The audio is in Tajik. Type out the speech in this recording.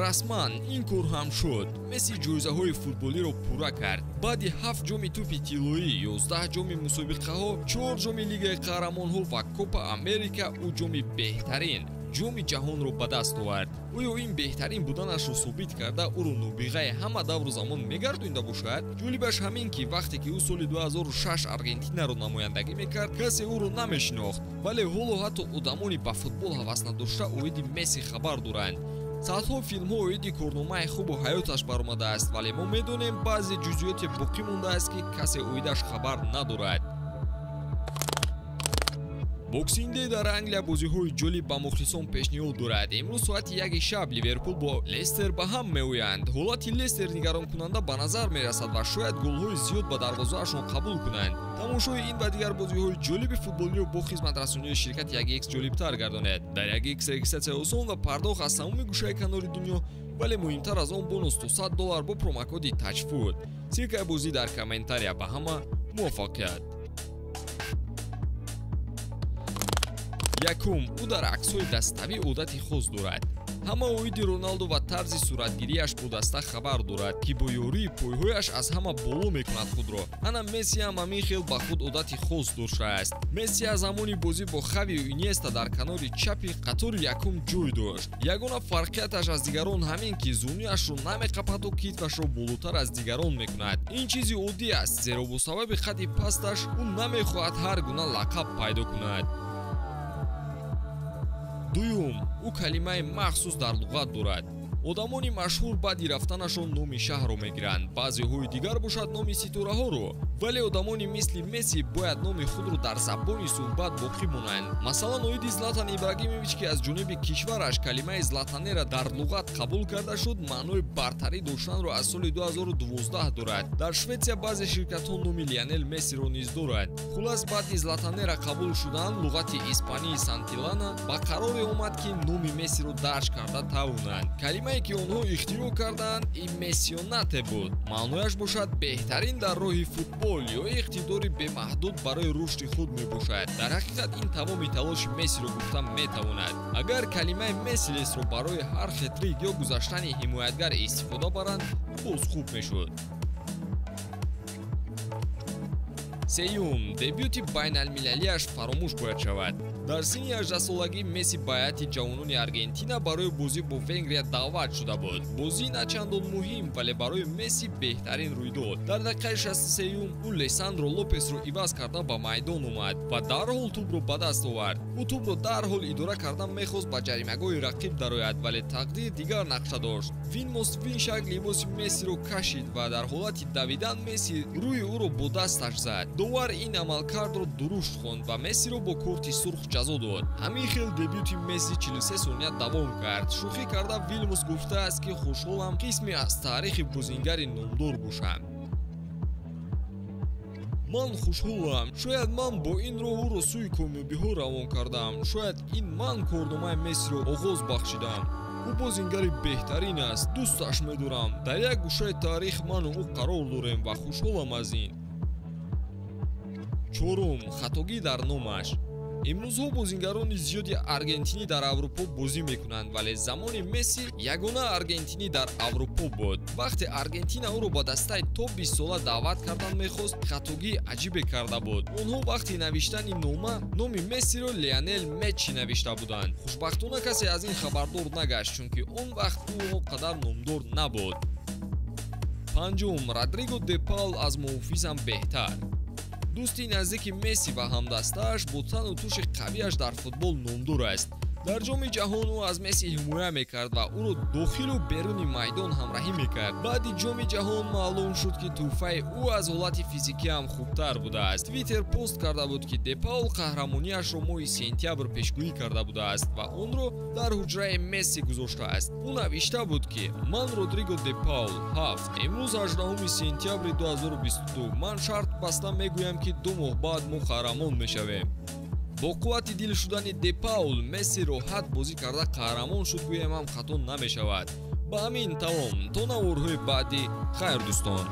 расман ин кор ҳам шуд. Месси ҷоизаҳои футболиро пурра кард. Баъди 7 ҷоми тӯпи тиллоӣ, 11 ҷоми мусобиқаҳо, 4 ҷоми Лигаи Қаҳрамонҳо ва Копа Америка ӯ ҷоми беҳтарин ҷоми ҷаҳонро ба даст овард. оё ин беҳтарин буданашро собит карда ӯро нобиғаи ҳама давру замон мегардонда бошад? ҷолибаш ҳамин ки вақте ки ӯ соли 2006 Аргентинаро намояндагӣ мекард, касе ӯро намешинохт, вале ҳоло ҳатто одамони ба футбол ҳавас надошта оиди Месси хабар доранд. Саъдҳо филмҳо оиди корномаи хубу ҳаёташ баромадааст, вале мо медонем баъзе ҷузъиёте боқӣ мондааст ки касе оидаш хабар надорад. боксингдей дар Англия бозиҳои ҷолиб ба мухлисон пешниҳод дорад. Имрӯз соати 1 шаб Ливерпул бо Лестер ба ҳам меоянд. ҳолати Лестер нигаронкунанда ба назар мерасад ва шояд голҳои зиёд ба дарвозаашон қабул кунанд. тамошои ин ва дигар бозиҳои ҷолиби футболиро бо хизматрасонии ширкати 1x ҷолибтар гардонед. дар 1x регистратсия осон ва пардохт аз тамоми гӯшаи канори дунё, вале муҳимтар аз он бонус $100 бо промокоди Touchfood. силкаи бозӣ дар комментария. Ба ҳама муваффақият. якум, ӯ дар аксҳои дастави одати хос дорад. ҳама оиди Роналдо ва тарзи суратгириаш бо даста хабар дорад, ки бо ёрии пойҳояш аз ҳама боло мекунад худро. ана Месси ҳам ҳамин хел ба худ одати хос доштааст. Месси аз замони бозӣ бо Хави Иньеста дар канори чапи қатори якум ҷой дошт. ягона фарқияташ аз дигарон ҳамин ки зунуяшро намеқападу китфашро болотар аз дигарон мекунад. ин чизи оддӣ аст, зеро бо сабаби қадди пасташ ӯ намехоҳад ҳар гуна лақаб пайдо кунад. дуюм, ӯ калимаи махсус дар луғат дорад. одамони машҳур баъди рафтанашон номи шаҳрро мегиранд, баъзеҳои дигар бошад номи ситораҳоро, вале одамони мисли Месси бояд номи худро дар забони суҳбат боқӣ монанд. масалан оиди Златан Ибрагимович ки аз ҷониби кишвараш калимаи Златанера дар луғат қабул карда шуд, маънои бартарӣ доштанро аз соли 2012 дорад. дар Шветсия баъзе ширкатҳо номи Лионел Мессиро низ доранд. хулас баъди Златанера қабул шудан луғати испании Сантилана ба қароре омад ки номи Мессиро дарҷ карда тавонанд. калимае ки онҳо ихтироъ карданд иммессионате буд. маънояш бошад беҳтарин дар роҳи футбол ё иқтидори бемаҳдуд барои рушди худ мебошад. дар ҳақиқат ин тамоми талоши Мессиро гуфта метавонад. агар калимаи мессилесро барои ҳар хетрик ё гузаштани ҳимоятгар истифода баранд, боз хуб мешуд. сеюм, дебюти байналмилалиаш фаромӯш бояд шавад. дар синни 18-солагӣ Месси ба ҳайати ҷавонони Аргентина барои бозӣ бо Венгрия даъват шуда буд. бозӣ на чандон муҳим, вале барои Месси беҳтарин рӯйдод. дар дақиқаи 63-ум ӯ Лесандро Лопесро иваз карда ба майдон омад ва дарҳол тӯбро ба даст овард. ӯ тӯбро дарҳол идора карда мехост ба ҷаримагоҳи рақиб дарояд, вале тақдир дигар нақша дошт. Винмост-Виншак либоси Мессиро кашид ва дар ҳолати давидан Месси рӯи ӯро бо дасташ зад. довар ин амалкардро дурушт хонд ва Мессиро бо корти сурх ҷазо дод. ҳамин хел дебюти Месси 43 сония давом кард. шӯхӣ карда Вилмус гуфтааст ки хушҳолам қисме аз таърихи бозингари номдор бошам. ман хушҳолам. шояд ман бо ин роҳ ӯро сӯи комёбиҳо равон кардам. шояд ин ман корномаи Мессиро оғоз бахшидам. ӯ бозингари беҳтарин аст. дӯсташ медорам. дар як гӯшаи таърих ману ӯ қарор дорем ва хушҳолам аз ин. чорум, хатогӣ дар номаш. имрӯзҳо бозингарони зиёди аргентинӣ дар Аврупо бозӣ мекунанд, вале замони Месси ягона аргентинӣ дар Аврупо буд. вақте Аргентина ӯро ба дастаи то 20 сола даъват кардан мехост, хатогии аҷибе карда буд. онҳо вақти навиштани нома номи Мессиро Лионел Месси навишта буданд. хушбахтона касе аз ин хабардор нагашт, чунки он вақт ӯ он қадар номдор набуд. панҷум, Родриго де Паул аз муҳофизам беҳтар. дӯсти наздики Месси ва ҳамдастааш бо тану туши қавияш дар футбол номдор аст. дар ҷоми ҷаҳон ӯ аз Месси ҳимоя мекард ва ӯро дохилу беруни майдон ҳамроҳӣ мекард. баъди ҷоми ҷаҳон маълум шуд ки тӯҳфаи ӯ аз ҳолати физикӣ ҳам хубтар будааст. Твиттер пост карда буд ки Де Паул қаҳрамонияшро моҳи сентябр пешгӯӣ карда будааст ва онро дар ҳуҷраи Месси гузоштааст. ӯ навишта буд ки ман Родриго Де Паул 7 имрӯз 18 сентябри 2022 ман шарт баста мегӯям ки 2 моҳ баъд мо қаҳрамон мешавем. бо қуввати дил шудани Де Паул Месси роҳат бозӣ карда қаҳрамон шуд гӯям ҳам хато намешавад. ба ҳамин тамом, то наворҳои баъдӣ хайр дӯстон.